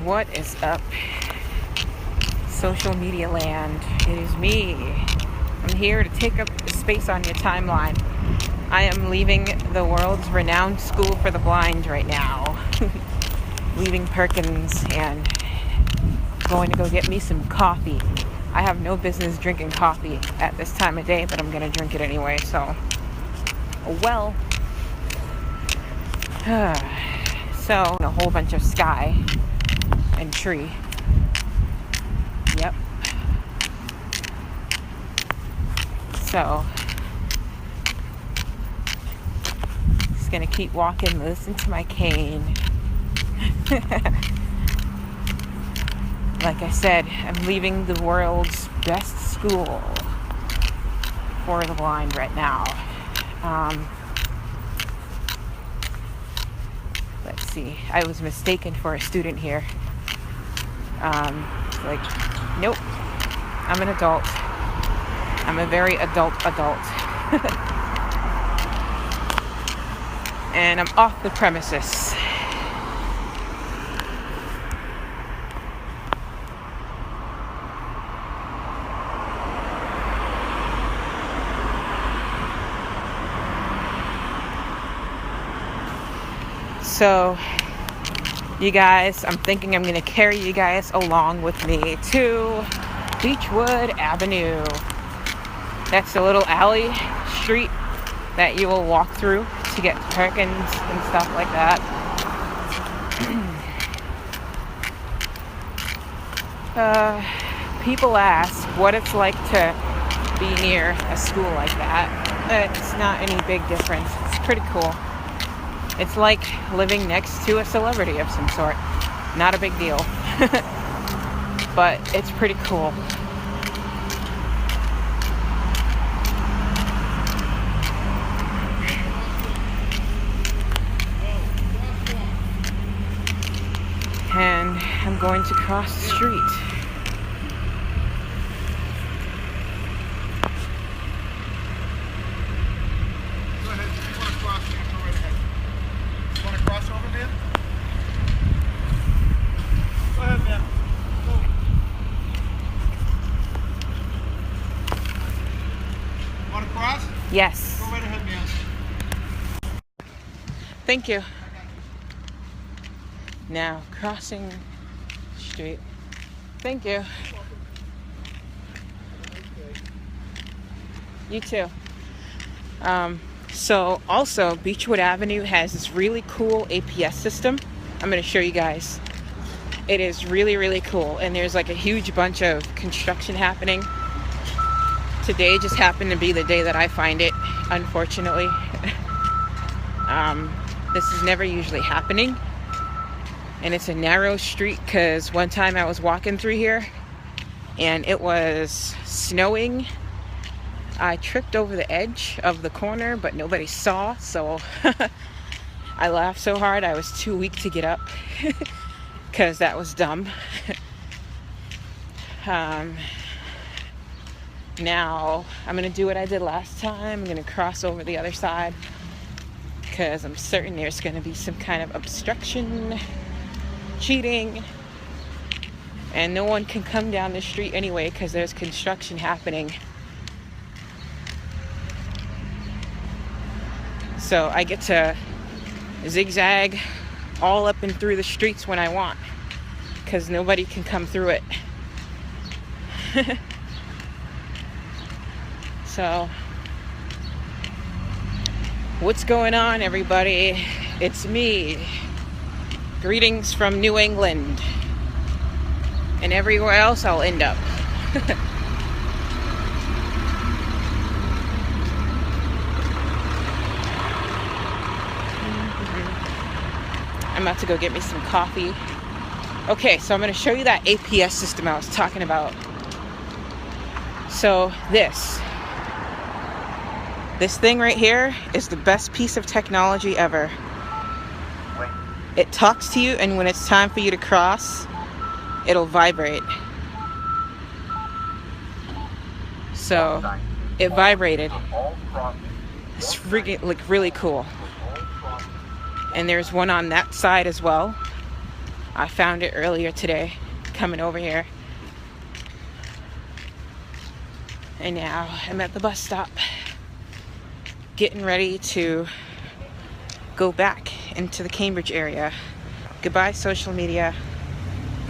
What is up, social media land? It is me. I'm here to take up space on your timeline. I am leaving the world's renowned school for the blind right now. Leaving Perkins and going to go get me some coffee. I have no business drinking coffee at this time of day, but I'm going to drink it anyway, so. Well. So, a whole bunch of sky and tree. Yep. So, just gonna keep walking, listen to my cane. Like I said, I'm leaving the world's best school for the blind right now. Let's see. I was mistaken for a student here. Nope. I'm an adult. I'm a very adult. And I'm off the premises. So, you guys, I'm thinking I'm going to carry you guys along with me to Beechwood Avenue. That's the little alley street that you will walk through to get to Perkins and stuff like that. People ask what it's like to be near a school like that. It's not any big difference. It's pretty cool. It's like living next to a celebrity of some sort. Not a big deal. But it's pretty cool. And I'm going to cross the street. Yes. Go right ahead, man. Thank you. Now, crossing the street. Thank you. You too. So, also, Beechwood Avenue has this really cool APS system. I'm going to show you guys. It is really, really cool. And there's like a huge bunch of construction happening. Today just happened to be the day that I find it, unfortunately. This is never usually happening. And it's a narrow street because one time I was walking through here and it was snowing. I tripped over the edge of the corner, but nobody saw, so I laughed so hard I was too weak to get up because that was dumb. Now, I'm going to do what I did last time. I'm going to cross over the other side because I'm certain there's going to be some kind of obstruction, cheating, and no one can come down the street anyway because there's construction happening. So I get to zigzag all up and through the streets when I want because nobody can come through it. So, what's going on, everybody? It's me. Greetings from New England. And everywhere else I'll end up. I'm about to go get me some coffee. Okay, so I'm going to show you that APS system I was talking about. So, this thing right here is the best piece of technology ever. It talks to you, and when it's time for you to cross, it'll vibrate. So it vibrated. It's really cool. And there's one on that side as well. I found it earlier today coming over here. And now I'm at the bus stop getting ready to go back into the Cambridge area. Goodbye, social media.